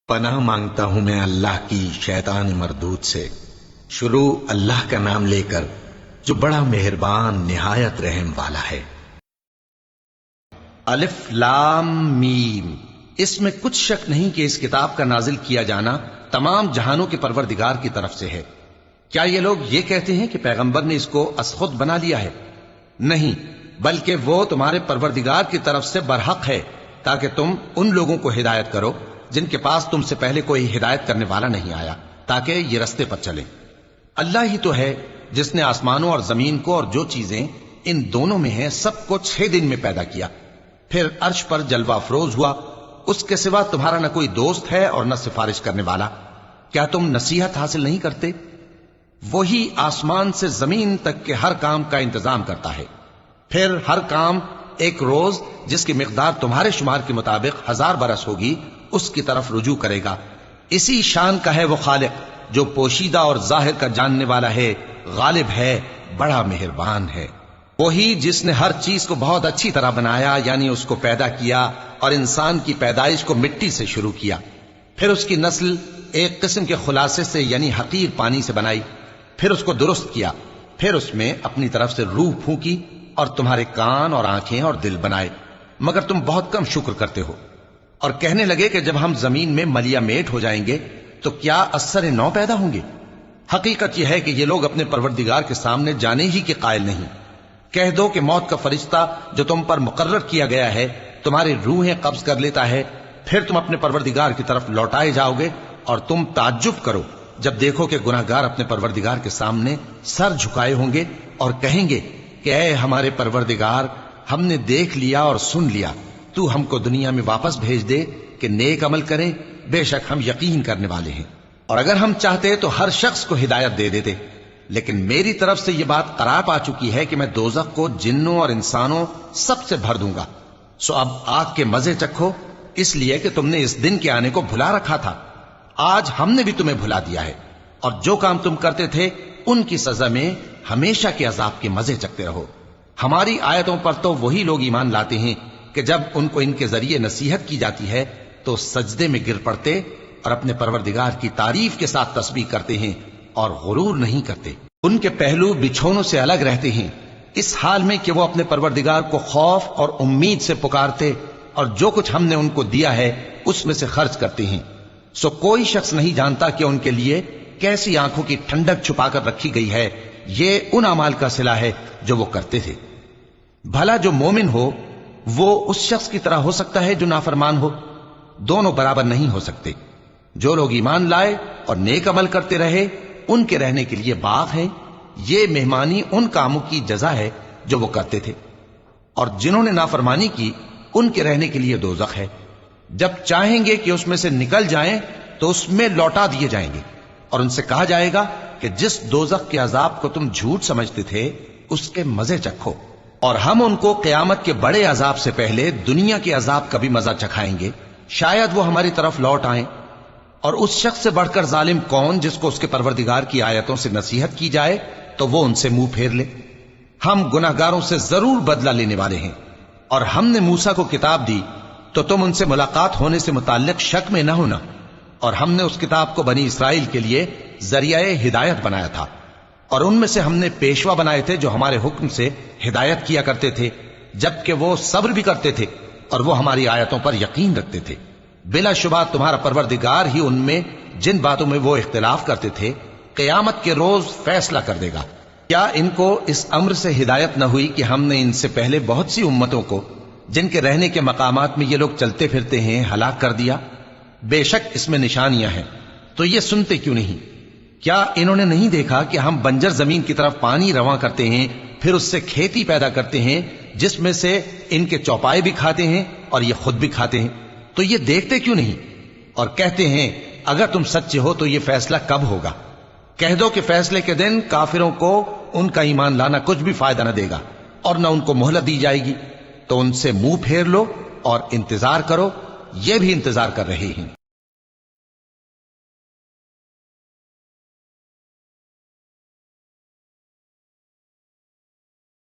پناہ مانگتا ہوں میں اللہ کی شیطان مردود سے۔ شروع اللہ کا نام لے کر جو بڑا مہربان نہایت رحم والا ہے۔ الف لام میم۔ اس میں کچھ شک نہیں کہ اس کتاب کا نازل کیا جانا تمام جہانوں کے پروردگار کی طرف سے ہے۔ کیا یہ لوگ یہ کہتے ہیں کہ پیغمبر نے اس کو از خود بنا لیا ہے؟ نہیں، بلکہ وہ تمہارے پروردگار کی طرف سے برحق ہے، تاکہ تم ان لوگوں کو ہدایت کرو جن کے پاس تم سے پہلے کوئی ہدایت کرنے والا نہیں آیا، تاکہ یہ رستے پر چلیں۔ اللہ ہی تو ہے جس نے آسمانوں اور زمین کو اور جو چیزیں ان دونوں میں ہیں سب کو 6 دن میں پیدا کیا، پھر عرش پر جلوہ افروز ہوا۔ اس کے سوا تمہارا نہ کوئی دوست ہے اور نہ سفارش کرنے والا۔ کیا تم نصیحت حاصل نہیں کرتے؟ وہی آسمان سے زمین تک کے ہر کام کا انتظام کرتا ہے، پھر ہر کام ایک روز جس کی مقدار تمہارے شمار کے مطابق 1000 برس ہوگی اس کی طرف رجوع کرے گا۔ اسی شان کا ہے وہ خالق جو پوشیدہ اور ظاہر کا جاننے والا ہے، غالب ہے، بڑا مہربان ہے۔ وہی جس نے ہر چیز کو بہت اچھی طرح بنایا، یعنی اس کو پیدا کیا اور انسان کی پیدائش کو مٹی سے شروع کیا، پھر اس کی نسل ایک قسم کے خلاصے سے یعنی حقیر پانی سے بنائی، پھر اس کو درست کیا، پھر اس میں اپنی طرف سے روح پھونکی اور تمہارے کان اور آنکھیں اور دل بنائے، مگر تم بہت کم شکر کرتے ہو۔ اور کہنے لگے کہ جب ہم زمین میں ملیا میٹ ہو جائیں گے تو کیا اثر نو پیدا ہوں گے؟ حقیقت یہ ہے کہ یہ لوگ اپنے پروردگار کے سامنے جانے ہی کے قائل نہیں۔ کہہ دو کہ موت کا فرشتہ جو تم پر مقرر کیا گیا ہے تمہاری روحیں قبض کر لیتا ہے، پھر تم اپنے پروردگار کی طرف لوٹائے جاؤ گے، اور تم تعجب کرو جب دیکھو کہ گناہگار اپنے پروردگار کے سامنے سر جھکائے ہوں گے اور کہیں گے کہ اے ہمارے پروردگار، ہم نے دیکھ لیا اور سن لیا، تو ہم کو دنیا میں واپس بھیج دے کہ نیک عمل کریں، بے شک ہم یقین کرنے والے ہیں۔ اور اگر ہم چاہتے تو ہر شخص کو ہدایت دے دیتے، لیکن میری طرف سے یہ بات قرار پا چکی ہے کہ میں دوزخ کو جنوں اور انسانوں سب سے بھر دوں گا۔ سو اب آگ کے مزے چکھو، اس لیے کہ تم نے اس دن کے آنے کو بھلا رکھا تھا۔ آج ہم نے بھی تمہیں بھلا دیا ہے، اور جو کام تم کرتے تھے ان کی سزا میں ہمیشہ کے عذاب کے مزے چکھتے رہو۔ ہماری آیتوں پر تو وہی لوگ ایمان لاتے ہیں کہ جب ان کو ان کے ذریعے نصیحت کی جاتی ہے تو سجدے میں گر پڑتے اور اپنے پروردگار کی تعریف کے ساتھ تسبیح کرتے ہیں اور غرور نہیں کرتے۔ ان کے پہلو بچھونوں سے الگ رہتے ہیں، اس حال میں کہ وہ اپنے پروردگار کو خوف اور امید سے پکارتے اور جو کچھ ہم نے ان کو دیا ہے اس میں سے خرچ کرتے ہیں۔ سو کوئی شخص نہیں جانتا کہ ان کے لیے کیسی آنکھوں کی ٹھنڈک چھپا کر رکھی گئی ہے، یہ ان اعمال کا صلہ ہے جو وہ کرتے تھے۔ بھلا جو مومن ہو وہ اس شخص کی طرح ہو سکتا ہے جو نافرمان ہو؟ دونوں برابر نہیں ہو سکتے۔ جو لوگ ایمان لائے اور نیک عمل کرتے رہے ان کے رہنے کے لیے باغ ہے، یہ مہمانی ان کاموں کی جزا ہے جو وہ کرتے تھے، اور جنہوں نے نافرمانی کی ان کے رہنے کے لیے دوزخ ہے۔ جب چاہیں گے کہ اس میں سے نکل جائیں تو اس میں لوٹا دیے جائیں گے، اور ان سے کہا جائے گا کہ جس دوزخ کے عذاب کو تم جھوٹ سمجھتے تھے اس کے مزے چکھو، اور ہم ان کو قیامت کے بڑے عذاب سے پہلے دنیا کے عذاب کا بھی مزہ چکھائیں گے، شاید وہ ہماری طرف لوٹ آئیں۔ اور اس شخص سے بڑھ کر ظالم کون جس کو اس کے پروردگار کی آیتوں سے نصیحت کی جائے تو وہ ان سے منہ پھیر لے۔ ہم گناہگاروں سے ضرور بدلہ لینے والے ہیں۔ اور ہم نے موسیٰ کو کتاب دی تو تم ان سے ملاقات ہونے سے متعلق شک میں نہ ہونا، اور ہم نے اس کتاب کو بنی اسرائیل کے لیے ذریعہ ہدایت بنایا تھا، اور ان میں سے ہم نے پیشوا بنائے تھے جو ہمارے حکم سے ہدایت کیا کرتے تھے، جبکہ وہ صبر بھی کرتے تھے اور وہ ہماری آیتوں پر یقین رکھتے تھے۔ بلا شبہ تمہارا پروردگار ہی ان میں جن باتوں میں وہ اختلاف کرتے تھے قیامت کے روز فیصلہ کر دے گا۔ کیا ان کو اس امر سے ہدایت نہ ہوئی کہ ہم نے ان سے پہلے بہت سی امتوں کو جن کے رہنے کے مقامات میں یہ لوگ چلتے پھرتے ہیں ہلاک کر دیا؟ بے شک اس میں نشانیاں ہیں، تو یہ سنتے کیوں نہیں؟ کیا انہوں نے نہیں دیکھا کہ ہم بنجر زمین کی طرف پانی رواں کرتے ہیں، پھر اس سے کھیتی پیدا کرتے ہیں جس میں سے ان کے چوپائے بھی کھاتے ہیں اور یہ خود بھی کھاتے ہیں؟ تو یہ دیکھتے کیوں نہیں؟ اور کہتے ہیں اگر تم سچے ہو تو یہ فیصلہ کب ہوگا؟ کہہ دو کہ فیصلے کے دن کافروں کو ان کا ایمان لانا کچھ بھی فائدہ نہ دے گا اور نہ ان کو مہلت دی جائے گی، تو ان سے منہ پھیر لو اور انتظار کرو، یہ بھی انتظار کر رہے ہیں۔